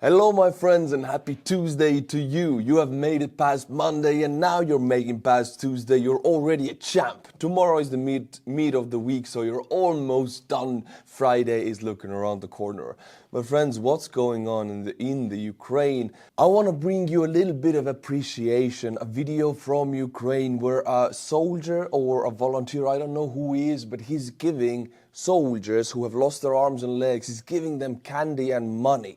Hello my friends and happy Tuesday to you. You have made it past Monday and now you're making past Tuesday. You're already a champ. Tomorrow is the meet of the week, so you're almost done. Friday is looking around the corner. My friends, what's going on in the Ukraine? I want to bring you a little bit of appreciation, a video from Ukraine where a soldier or a volunteer, I don't know who he is, but he's giving soldiers who have lost their arms and legs, he's giving them candy and money.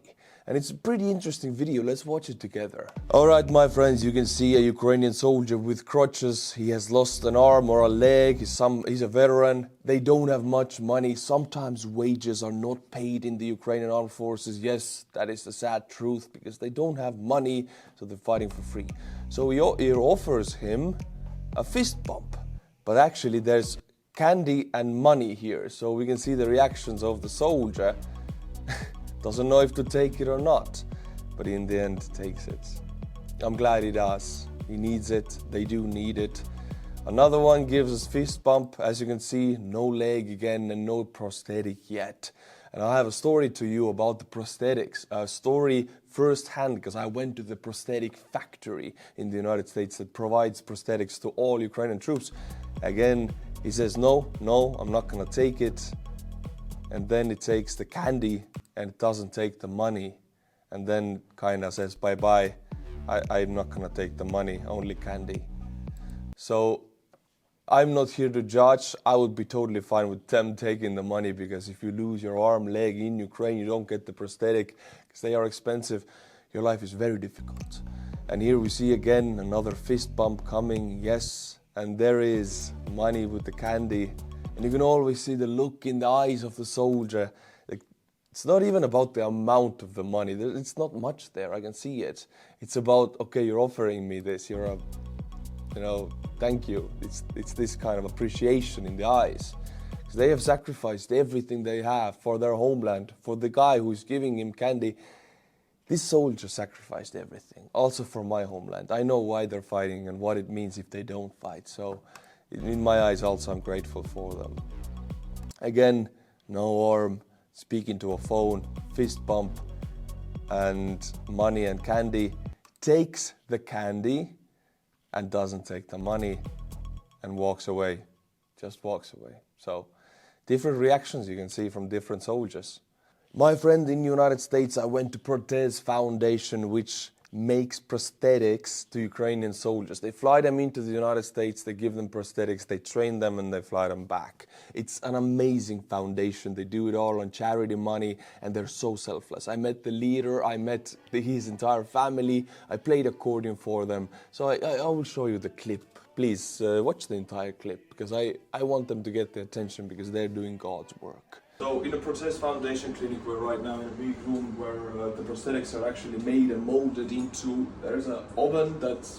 And it's a pretty interesting video. Let's watch it together. All right, my friends, you can see a Ukrainian soldier with crutches. He has lost an arm or a leg. He's a veteran. They don't have much money. Sometimes wages are not paid in the Ukrainian armed forces. Yes, that is the sad truth because they don't have money, so they're fighting for free. So he offers him a fist bump. But actually, there's candy and money here. So we can see the reactions of the soldier. Doesn't know if to take it or not, but in the end takes it. I'm glad he does. He needs it. They do need it. Another one gives us fist bump. As you can see, no leg again and no prosthetic yet. And I have a story to you about the prosthetics. A story firsthand because I went to the prosthetic factory in the United States that provides prosthetics to all Ukrainian troops. Again, he says, no, I'm not gonna take it. And then it takes the candy and it doesn't take the money, and then kind of says bye-bye, I'm not gonna take the money, only candy. So I'm not here to judge. I would be totally fine with them taking the money because if you lose your arm, leg in Ukraine, you don't get the prosthetic because they are expensive, your life is very difficult. And here we see again another fist bump coming, yes, and there is money with the candy. And you can always see the look in the eyes of the soldier. It's not even about the amount of the money. It's not much there. I can see it. It's about, okay, you're offering me this. Thank you. It's this kind of appreciation in the eyes. Because they have sacrificed everything they have for their homeland, for the guy who's giving him candy. This soldier sacrificed everything, also for my homeland. I know why they're fighting and what it means if they don't fight. So in my eyes also, I'm grateful for them. Again, no arm. Speaking to a phone, fist bump, and money and candy, takes the candy and doesn't take the money and walks away, just walks away. So different reactions you can see from different soldiers. My friend, in the United States, I went to Prosthetics Foundation, which makes prosthetics to Ukrainian soldiers. They fly them into the United States, they give them prosthetics, they train them and they fly them back. It's an amazing foundation. They do it all on charity money and they're so selfless. I met the leader, I met his entire family, I played accordion for them. So I will show you the clip. Please watch the entire clip because I want them to get the attention because they're doing God's work. So in the Prosthetics Foundation clinic, we're right now in a big room where the prosthetics are actually made and molded into, there's an oven that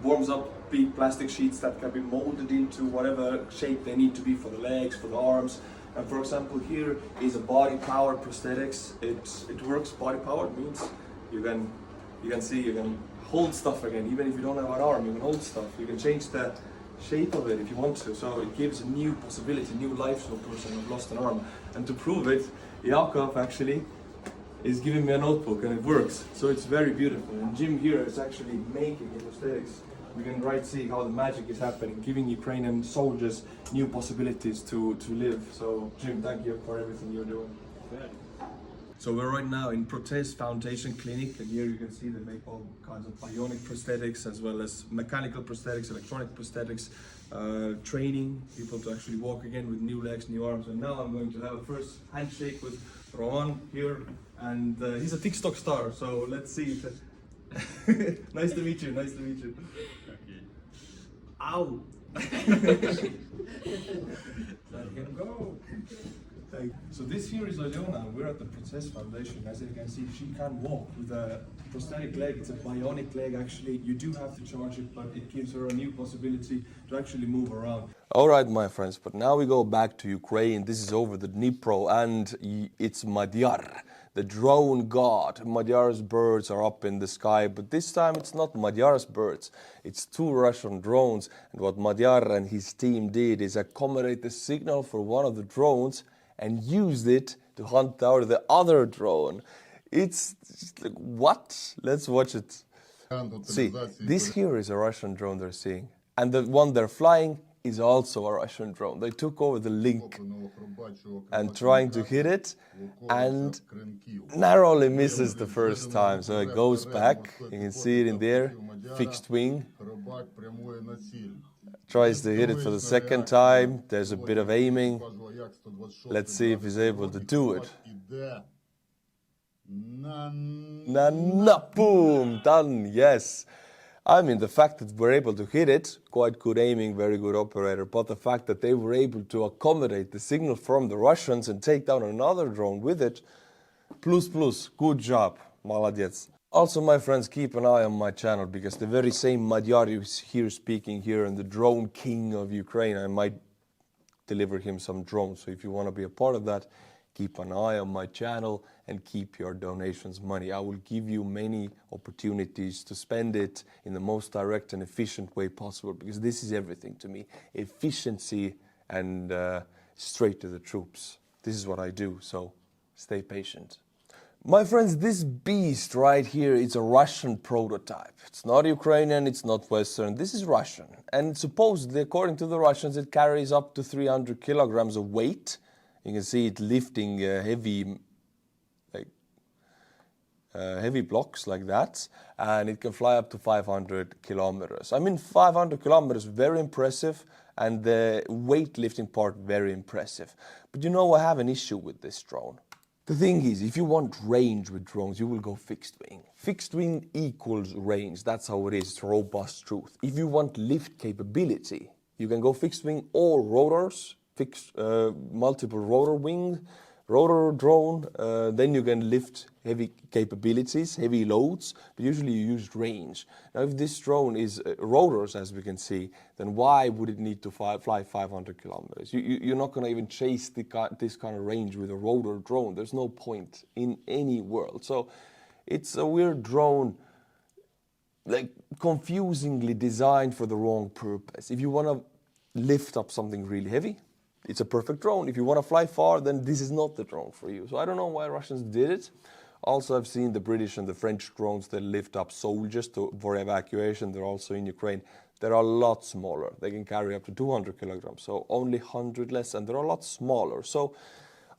warms up big plastic sheets that can be molded into whatever shape they need to be for the legs, for the arms. And for example, here is a body powered prosthetics. It works body powered, means you can hold stuff again. Even if you don't have an arm, you can hold stuff. You can change the shape of it if you want to, so it gives a new possibility, new life to a person who's lost an arm. And to prove it, Yaroslav actually is giving me a notebook and it works, so it's very beautiful. And Jim here is actually making the prosthetics. We can see how the magic is happening, giving Ukrainian soldiers new possibilities to live. So Jim, thank you for everything you're doing. Good. So we're right now in Prosthetics Foundation Clinic, and here you can see they make all kinds of bionic prosthetics as well as mechanical prosthetics, electronic prosthetics, training people to actually walk again with new legs, new arms. And now I'm going to have a first handshake with Roman here, and he's a TikTok star, so let's see. Nice to meet you, nice to meet you. Okay. Ow! Let him go. So this here is Alyona. We're at the Prosthetics Foundation. As you can see, she can walk with a prosthetic leg. It's a bionic leg actually. You do have to charge it, but it gives her a new possibility to actually move around. All right, my friends, but now we go back to Ukraine. This is over the Dnipro, and it's Madyar, the drone god. Madyar's birds are up in the sky, but this time it's not Madyar's birds. It's 2 Russian drones, and what Madyar and his team did is accommodate the signal for one of the drones and used it to hunt out the other drone. It's just like, what? Let's watch it. See, this here is a Russian drone they're seeing. And the one they're flying is also a Russian drone. They took over the link and trying to hit it and narrowly misses the first time. So it goes back, you can see it in there, fixed wing. Tries to hit it for the second time, there's a bit of aiming. Let's see if he's able to do it. Boom, done, yes. I mean, the fact that we're able to hit it, quite good aiming, very good operator, but the fact that they were able to accommodate the signal from the Russians and take down another drone with it, plus, good job, молодец. Also, my friends, keep an eye on my channel, because the very same Magyar is here speaking here, and the drone king of Ukraine, I might deliver him some drones. So if you want to be a part of that, keep an eye on my channel and keep your donations money. I will give you many opportunities to spend it in the most direct and efficient way possible, because this is everything to me. Efficiency and straight to the troops. This is what I do, so stay patient. My friends, this beast right here is a Russian prototype. It's not Ukrainian, it's not Western, this is Russian. And supposedly, according to the Russians, it carries up to 300 kilograms of weight. You can see it lifting heavy blocks like that, and it can fly up to 500 kilometers. I mean, 500 kilometers, very impressive, and the weightlifting part, very impressive. But you know, I have an issue with this drone. The thing is, if you want range with drones, you will go fixed wing. Fixed wing equals range, that's how it is, it's robust truth. If you want lift capability, you can go fixed wing or rotors, multiple rotor wing, rotor drone, then you can lift heavy capabilities, heavy loads, but usually you use range. Now if this drone is rotors, as we can see, then why would it need to fly 500 kilometers? You're not going to even chase this kind of range with a rotor drone. There's no point in any world. So it's a weird drone, like confusingly designed for the wrong purpose. If you want to lift up something really heavy, it's a perfect drone. If you want to fly far, then this is not the drone for you. So I don't know why Russians did it. Also, I've seen the British and the French drones that lift up soldiers for evacuation. They're also in Ukraine. They're a lot smaller. They can carry up to 200 kilograms, so only 100 less, and they're a lot smaller. So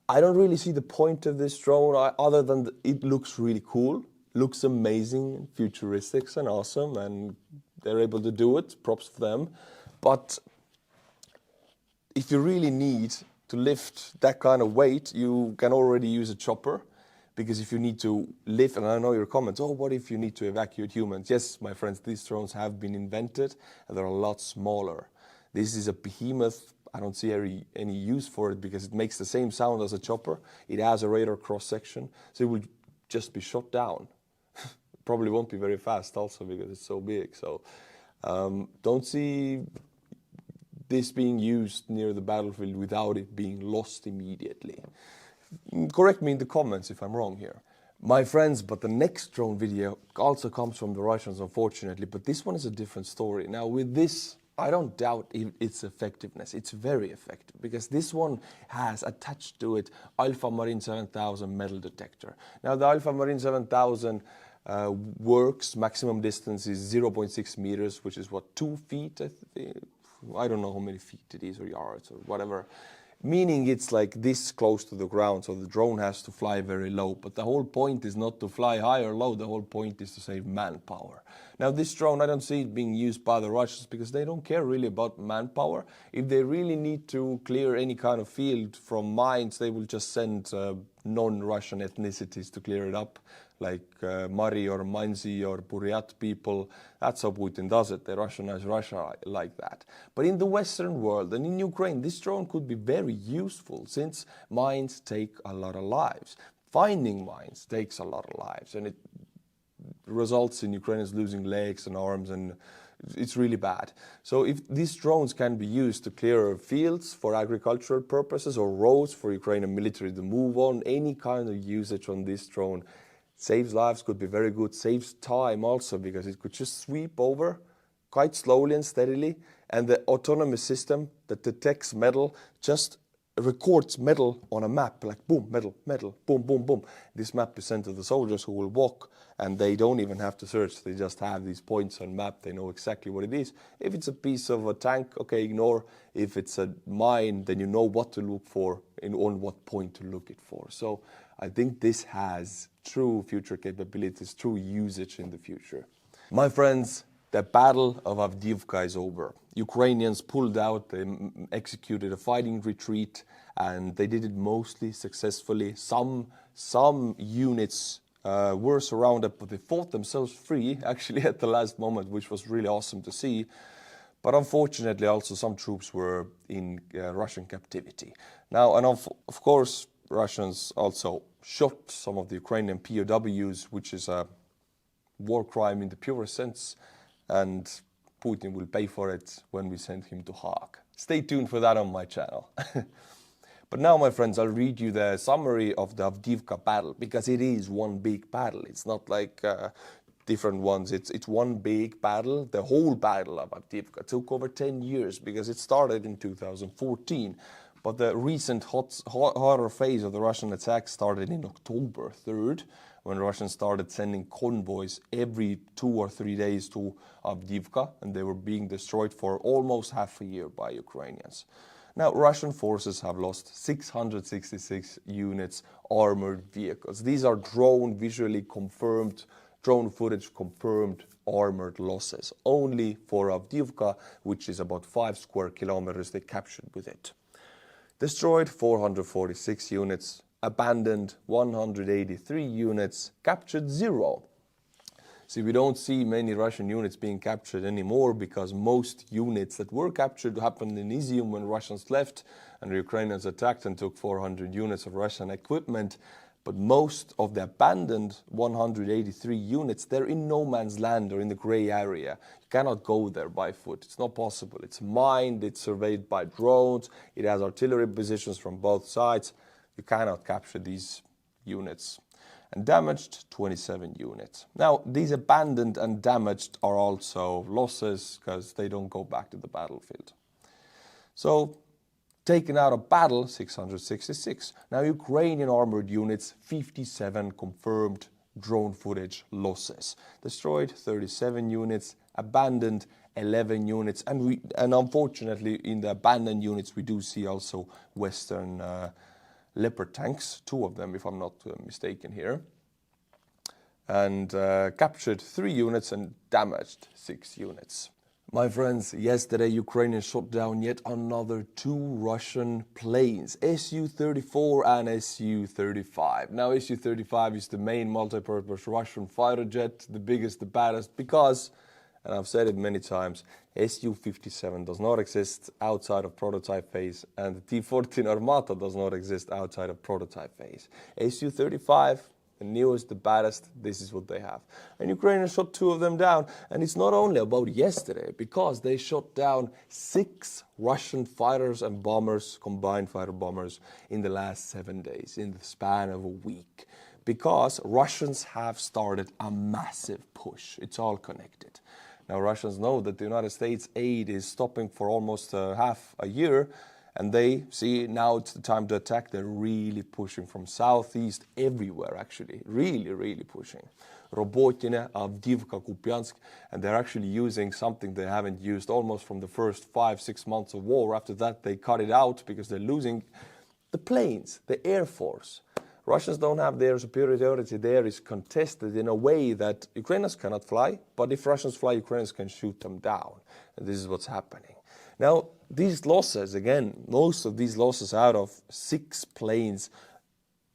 I don't really see the point of this drone other than it looks really cool, looks amazing, futuristic and awesome, and they're able to do it. Props for them. But if you really need to lift that kind of weight, you can already use a chopper, because if you need to lift, and I know your comments, oh, what if you need to evacuate humans? Yes, my friends, these drones have been invented, and they're a lot smaller. This is a behemoth. I don't see any use for it, because it makes the same sound as a chopper. It has a radar cross-section, so it will just be shot down. Probably won't be very fast also, because it's so big. So don't see this being used near the battlefield without it being lost immediately. Correct me in the comments if I'm wrong here. My friends, but the next drone video also comes from the Russians, unfortunately, but this one is a different story. Now with this, I don't doubt its effectiveness. It's very effective, because this one has attached to it Alpha Marine 7000 metal detector. Now the Alpha Marine 7000 works, maximum distance is 0.6 meters, which is what, 2 feet, I think? I don't know how many feet it is, or yards, or whatever. Meaning it's like this close to the ground, so the drone has to fly very low. But the whole point is not to fly high or low, the whole point is to save manpower. Now this drone, I don't see it being used by the Russians, because they don't care really about manpower. If they really need to clear any kind of field from mines, they will just send non-Russian ethnicities to clear it up, like Mari or Mansi or Buryat people. That's how Putin does it. They Russianize Russia like that. But in the Western world and in Ukraine, this drone could be very useful, since mines take a lot of lives. Finding mines takes a lot of lives, and it results in Ukrainians losing legs and arms, and it's really bad. So if these drones can be used to clear fields for agricultural purposes, or roads for Ukrainian military to move on, any kind of usage on this drone saves lives, could be very good, saves time also, because it could just sweep over quite slowly and steadily, and the autonomous system that detects metal just records metal on a map, like boom, metal, metal, boom, boom, boom. This map is sent to the soldiers who will walk, and they don't even have to search. They just have these points on map. They know exactly what it is. If it's a piece of a tank, okay, ignore. If it's a mine, then you know what to look for and on what point to look it for. So I think this has true future capabilities, true usage in the future. My friends, the Battle of Avdiivka is over. Ukrainians pulled out, they executed a fighting retreat, and they did it mostly successfully. Some units were surrounded, but they fought themselves free, actually, at the last moment, which was really awesome to see. But unfortunately, also some troops were in Russian captivity. Now, and of course, Russians also shot some of the Ukrainian POWs, which is a war crime in the purest sense, and Putin will pay for it when we send him to Hague. Stay tuned for that on my channel. But now, my friends, I'll read you the summary of the Avdiivka battle, because it is one big battle. It's not like different ones. It's one big battle. The whole battle of Avdiivka took over 10 years because it started in 2014. But the recent hotter phase of the Russian attack started in October 3rd, when Russians started sending convoys every 2 or 3 days to Avdiivka, and they were being destroyed for almost half a year by Ukrainians. Now, Russian forces have lost 666 units armored vehicles. These are visually confirmed, drone footage confirmed armored losses. Only for Avdiivka, which is about 5 square kilometers, they captured with it. Destroyed 446 units, abandoned 183 units, captured 0. See, we don't see many Russian units being captured anymore because most units that were captured happened in Izium when Russians left and the Ukrainians attacked and took 400 units of Russian equipment. But most of the abandoned 183 units, they're in no man's land or in the gray area. You cannot go there by foot. It's not possible. It's mined, it's surveyed by drones, it has artillery positions from both sides. You cannot capture these units. And damaged 27 units. Now, these abandoned and damaged are also losses because they don't go back to the battlefield. So, taken out of battle, 666. Now, Ukrainian armored units, 57 confirmed drone footage losses. Destroyed 37 units, abandoned 11 units, and unfortunately in the abandoned units we do see also Western Leopard tanks, 2 of them if I'm not mistaken here. And captured 3 units and damaged 6 units. My friends, yesterday Ukrainians shot down yet another 2 Russian planes, Su-34 and Su-35. Now Su-35 is the main multi-purpose Russian fighter jet, the biggest, the baddest, because, and I've said it many times, Su-57 does not exist outside of prototype phase, and the T-14 Armata does not exist outside of prototype phase. Su-35, the newest, the baddest, this is what they have. And Ukrainians shot 2 of them down, and it's not only about yesterday, because they shot down 6 Russian fighters and bombers, combined fighter bombers, in the last 7 days, in the span of a week. Because Russians have started a massive push. It's all connected. Now, Russians know that the United States aid is stopping for almost half a year, and they see now it's the time to attack. They're really pushing from southeast everywhere, actually. Really pushing. Robotine, Avdiivka, Kupiansk, and they're actually using something they haven't used almost from the first 5-6 months of war. After that, they cut it out because they're losing the planes, the air force. Russians don't have their superiority there is contested in a way that Ukrainians cannot fly, but if Russians fly, Ukrainians can shoot them down. And this is what's happening. Now, these losses, again, most of these losses out of 6 planes,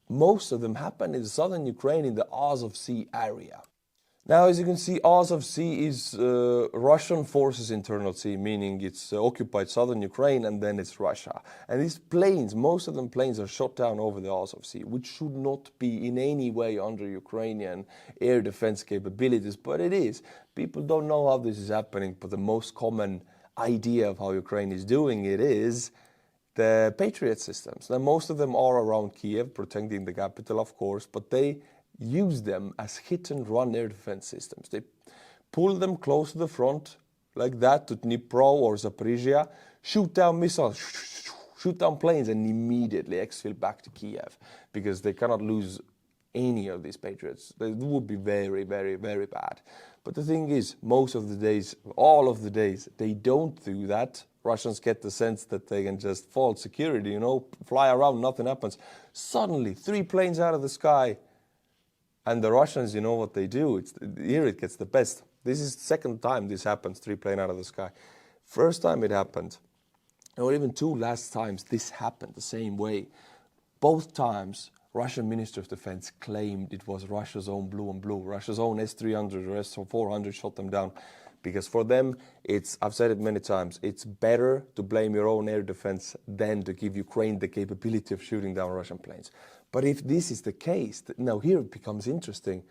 most of them happen in southern Ukraine in the Azov Sea area. Now, as you can see, Azov Sea is Russian forces' internal sea, meaning it's occupied southern Ukraine and then it's Russia. And these planes, most of them planes are shot down over the Azov Sea, which should not be in any way under Ukrainian air defense capabilities, but it is. People don't know how this is happening, but the most common idea of how Ukraine is doing it is the Patriot systems. Now, most of them are around Kiev, protecting the capital, of course, but they use them as hit-and-run air defense systems. They pull them close to the front, like that, to Dnipro or Zaporizhia, shoot down missiles, shoot down planes and immediately exfil back to Kiev, because they cannot lose any of these Patriots. It would be very, very, very bad. But the thing is, most of the days, all of the days, they don't do that. Russians get the sense that they can just fault security, you know, fly around, nothing happens. Suddenly, 3 planes out of the sky. And the Russians, you know what they do? Here it gets the best. This is the second time this happens, 3 planes out of the sky. First time it happened, or even 2 last times, this happened the same way. Both times, Russian Minister of Defense claimed it was Russia's own blue on blue. Russia's own S-300 or S-400 shot them down. Because for them, I've said it many times, it's better to blame your own air defense than to give Ukraine the capability of shooting down Russian planes. But if this is the case, now here it becomes interesting,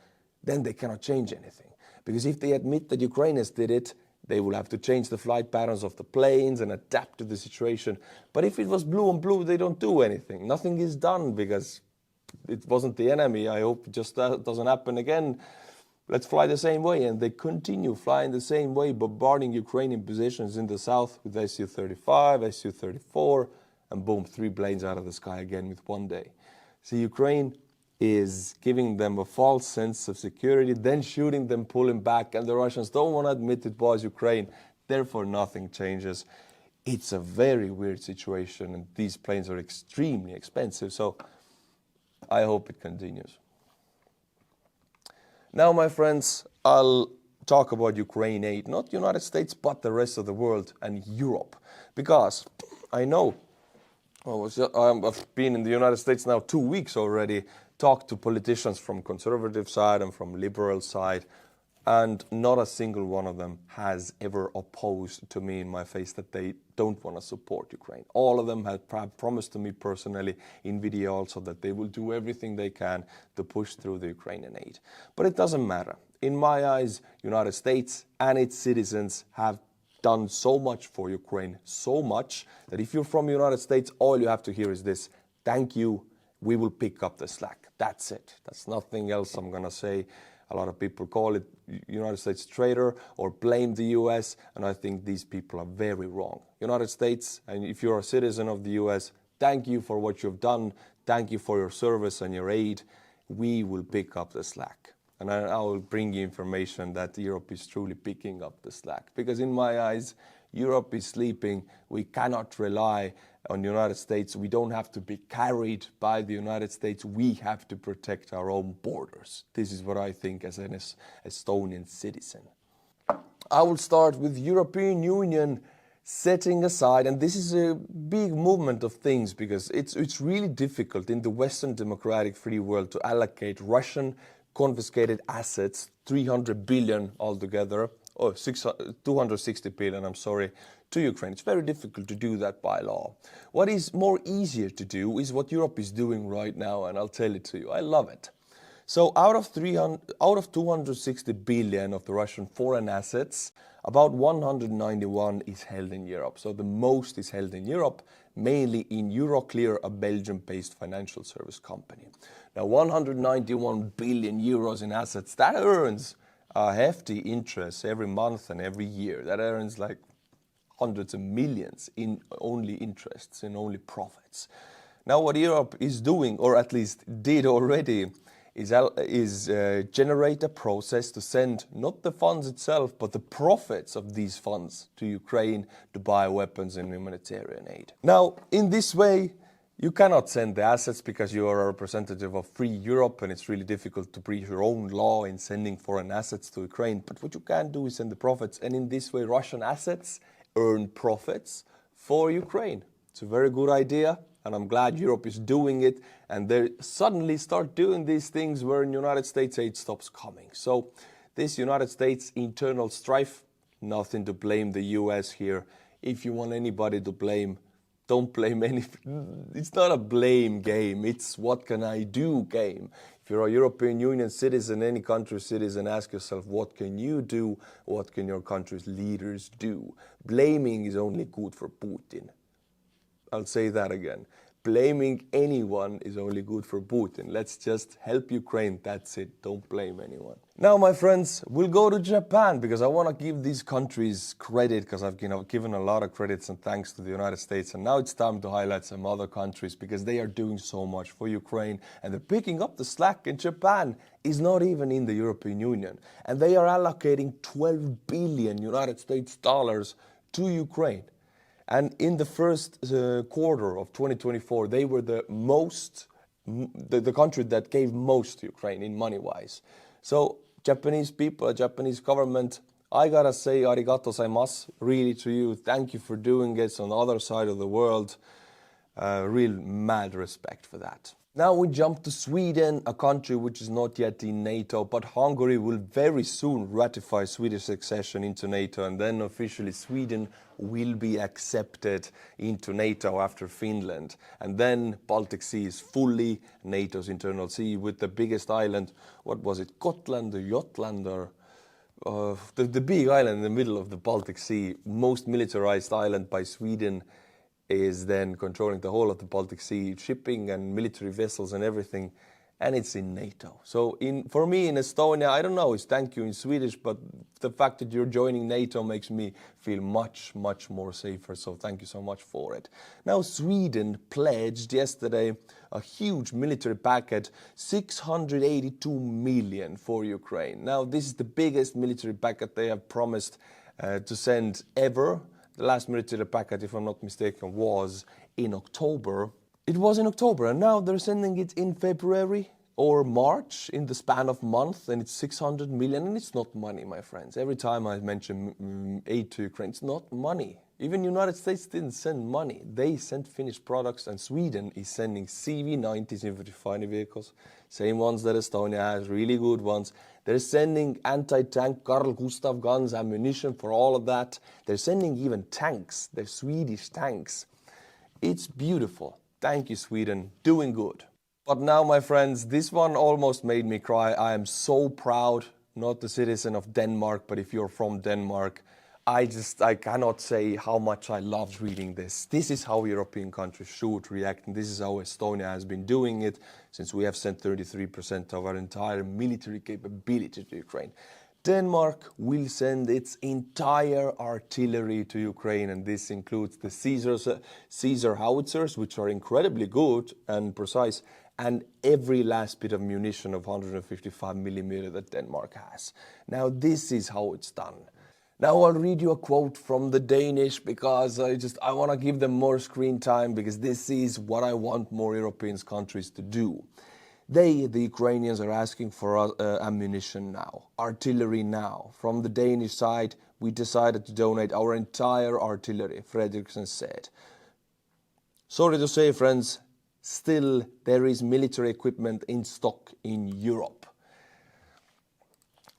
then they cannot change anything. Because if they admit that Ukrainians did it, they will have to change the flight patterns of the planes and adapt to the situation. But if it was blue on blue, they don't do anything. Nothing is done because it wasn't the enemy. I hope it just doesn't happen again. Let's fly the same way. And they continue flying the same way, bombarding Ukrainian positions in the south with Su-35, Su-34, and boom, 3 planes out of the sky again with 1 day. So Ukraine is giving them a false sense of security, then shooting them, pulling back, and the Russians don't want to admit it was Ukraine. Therefore, nothing changes. It's a very weird situation, and these planes are extremely expensive. So I hope it continues. Now, my friends, I'll talk about Ukraine aid, not the United States, but the rest of the world and Europe. Because I know, I've been in the United States now 2 weeks already, talked to politicians from conservative side and from liberal side, and not a single one of them has ever opposed to me in my face that they don't want to support Ukraine. All of them have promised to me personally in video also that they will do everything they can to push through the Ukrainian aid. But it doesn't matter. In my eyes, United States and its citizens have done so much for Ukraine, so much that if you're from the United States, all you have to hear is this: thank you, we will pick up the slack. That's it. That's nothing else I'm going to say. A lot of people call it United States traitor or blame the US, and I think these people are very wrong. United States, and if you're a citizen of the US, thank you for what you've done. Thank you for your service and your aid. We will pick up the slack. And I will bring you information that Europe is truly picking up the slack. Because in my eyes, Europe is sleeping. We cannot rely on the United States. We don't have to be carried by the United States. We have to protect our own borders. This is what I think as an Estonian citizen. I will start with European Union setting aside, and this is a big movement of things because it's really difficult in the Western democratic free world to allocate Russian confiscated assets, 300 billion altogether, or 260 billion, I'm sorry, to Ukraine. It's very difficult to do that by law. What is more easier to do is what Europe is doing right now, and I'll tell it to you. I love it. So out of 260 billion of the Russian foreign assets, about 191 is held in Europe. So the most is held in Europe, mainly in Euroclear, a Belgium-based financial service company. Now 191 billion euros in assets, that earns a hefty interest every month and every year. That earns like hundreds of millions in only interests, in only profits. Now what Europe is doing, or at least did already, is generate a process to send not the funds itself, but the profits of these funds to Ukraine to buy weapons and humanitarian aid. Now, in this way, you cannot send the assets because you are a representative of free Europe and it's really difficult to breach your own law in sending foreign assets to Ukraine. But what you can do is send the profits, and in this way, Russian assets earn profits for Ukraine. It's a very good idea. And I'm glad Europe is doing it, and they suddenly start doing these things where in United States aid stops coming. So this United States internal strife, nothing to blame the US here. If you want anybody to blame, don't blame anything. It's not a blame game. It's what can I do game. If you're a European Union citizen, any country citizen, ask yourself, what can you do? What can your country's leaders do? Blaming is only good for Putin. I'll say that again. blaming anyone is only good for Putin. Let's just help Ukraine, that's it, don't blame anyone. Now, my friends, we'll go to Japan because I want to give these countries credit because I've given a lot of credits and thanks to the United States. And now it's time to highlight some other countries because they are doing so much for Ukraine and they're picking up the slack. And Japan is not even in the European Union. And they are allocating 12 billion United States dollars to Ukraine. And in the first quarter of 2024, they were the country that gave most to Ukraine in money-wise. So Japanese people, Japanese government, I gotta say arigato gozaimasu really to you. Thank you for doing it on the other side of the world. Real mad respect for that. Now we jump to Sweden, a country which is not yet in NATO, but Hungary will very soon ratify Swedish accession into NATO, and then officially Sweden will be accepted into NATO after Finland. And then Baltic Sea is fully NATO's internal sea with the biggest island, what was it, Gotland or Jutland, or the big island in the middle of the Baltic Sea, most militarized island by Sweden, is then controlling the whole of the Baltic Sea, shipping and military vessels and everything, and it's in NATO. So for me in Estonia, I don't know, it's thank you in Swedish, but the fact that you're joining NATO makes me feel much, much more safer, so thank you so much for it. Now Sweden pledged yesterday a huge military package, 682 million for Ukraine. Now this is the biggest military package they have promised to send ever. The last military package, if I'm not mistaken, was in October. It was in October, and now they're sending it in February or March in the span of month, and it's 600 million, and it's not money, my friends. Every time I mention aid to Ukraine, it's not money. Even United States didn't send money. They sent finished products, and Sweden is sending CV-90s infantry fighting vehicles, same ones that Estonia has, really good ones. They're sending anti-tank Carl Gustaf guns, ammunition for all of that. They're sending even tanks, they're Swedish tanks. It's beautiful. Thank you, Sweden, doing good. But now, my friends, this one almost made me cry. I am so proud, not the citizen of Denmark, but if you're from Denmark, I cannot say how much I loved reading this. This is how European countries should react, and this is how Estonia has been doing it since we have sent 33% of our entire military capability to Ukraine. Denmark will send its entire artillery to Ukraine, and this includes the Caesar howitzers, which are incredibly good and precise, and every last bit of munition of 155mm that Denmark has. Now, this is how it's done. Now I'll read you a quote from the Danish because I want to give them more screen time because this is what I want more European countries to do. The Ukrainians, are asking for ammunition now, artillery now. From the Danish side, we decided to donate our entire artillery, Fredriksson said. Sorry to say, friends, still there is military equipment in stock in Europe.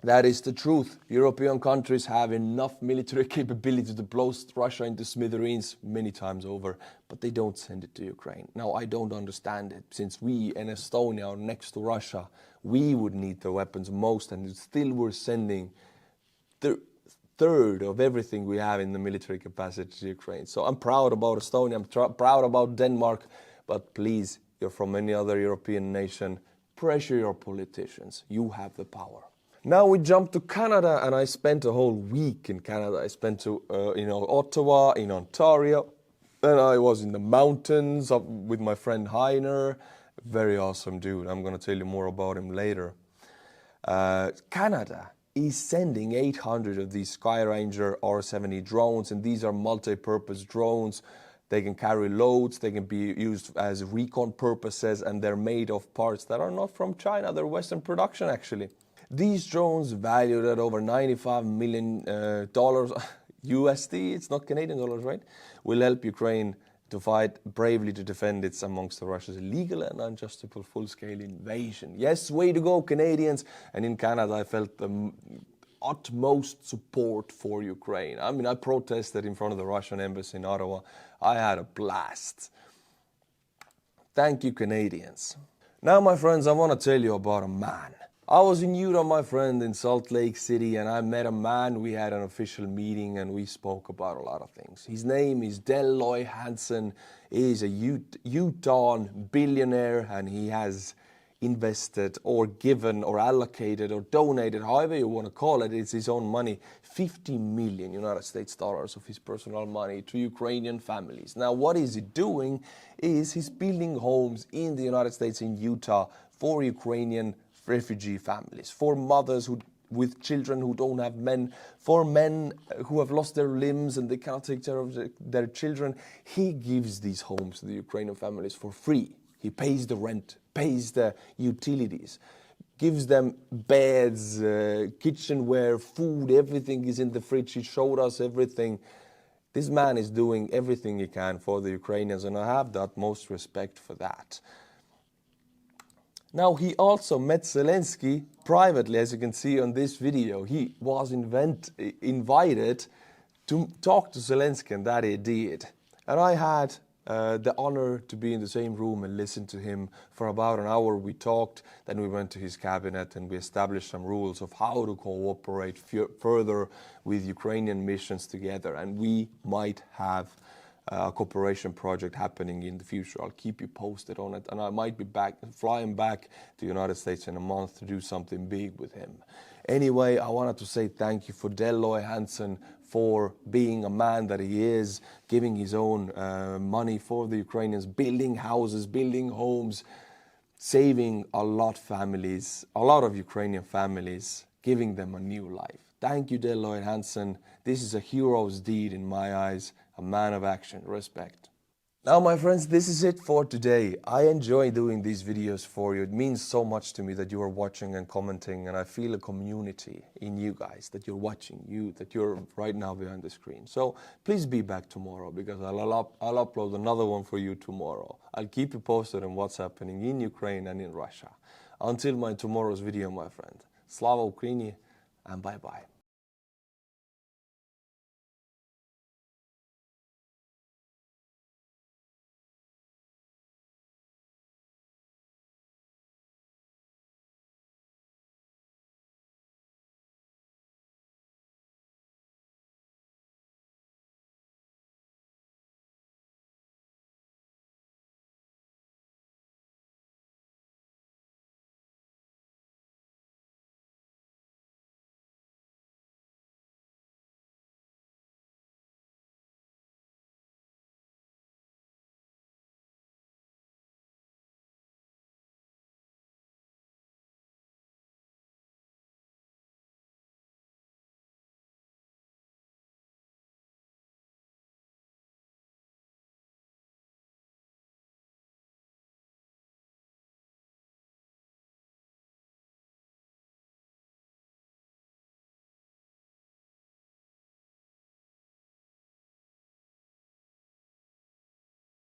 That is the truth. European countries have enough military capability to blow Russia into smithereens many times over, but they don't send it to Ukraine. Now, I don't understand it. Since we in Estonia are next to Russia, we would need the weapons most, and still we're sending the third of everything we have in the military capacity to Ukraine. So I'm proud about Estonia, I'm proud about Denmark, but please, you're from any other European nation, pressure your politicians. You have the power. Now we jump to Canada, and I spent a whole week in Canada. I spent to Ottawa, in Ontario, and I was in the mountains with my friend Heiner. Very awesome dude. I'm going to tell you more about him later. Canada is sending 800 of these Skyranger R70 drones, and these are multi-purpose drones. They can carry loads, they can be used as recon purposes, and they're made of parts that are not from China. They're Western production, actually. These drones, valued at over $95 million USD, it's not Canadian dollars, right? Will help Ukraine to fight bravely to defend its amongst Russia's illegal and unjustifiable full-scale invasion. Yes, way to go, Canadians. And in Canada, I felt the utmost support for Ukraine. I mean, I protested in front of the Russian embassy in Ottawa. I had a blast. Thank you, Canadians. Now, my friends, I want to tell you about a man. I was in Utah, my friend, in Salt Lake City, and I met a man. We had an official meeting and we spoke about a lot of things. His name is Deloy Hansen. He is a Utah billionaire, and he has invested or given or allocated or donated, however you want to call it, it's his own money, 50 million United States dollars of his personal money to Ukrainian families. Now, what is he doing is he's building homes in the United States, in Utah, for Ukrainian refugee families, for mothers with children who don't have men, for men who have lost their limbs and they cannot take care of their children. He gives these homes to the Ukrainian families for free. He pays the rent, pays the utilities, gives them beds, kitchenware, food, everything is in the fridge. He showed us everything. This man is doing everything he can for the Ukrainians, and I have the utmost respect for that. Now, he also met Zelensky privately, as you can see on this video. He was invited to talk to Zelensky, and that he did. And I had the honor to be in the same room and listen to him for about an hour. We talked, then we went to his cabinet and we established some rules of how to cooperate further with Ukrainian missions together. And we might have a cooperation project happening in the future. I'll keep you posted on it, and I might be flying back to the United States in a month to do something big with him. Anyway, I wanted to say thank you for Deloy Hansen for being a man that he is, giving his own money for the Ukrainians, building houses, building homes, saving a lot of Ukrainian families, giving them a new life. Thank you, Deloy Hansen. This is a hero's deed in my eyes, a man of action. Respect. Now, my friends, this is it for today. I enjoy doing these videos for you. It means so much to me that you are watching and commenting, and I feel a community in you guys, that you're watching, that you're right now behind the screen. So please be back tomorrow, because I'll upload another one for you tomorrow. I'll keep you posted on what's happening in Ukraine and in Russia. Until my tomorrow's video, my friend. Slava Ukraini, and bye-bye.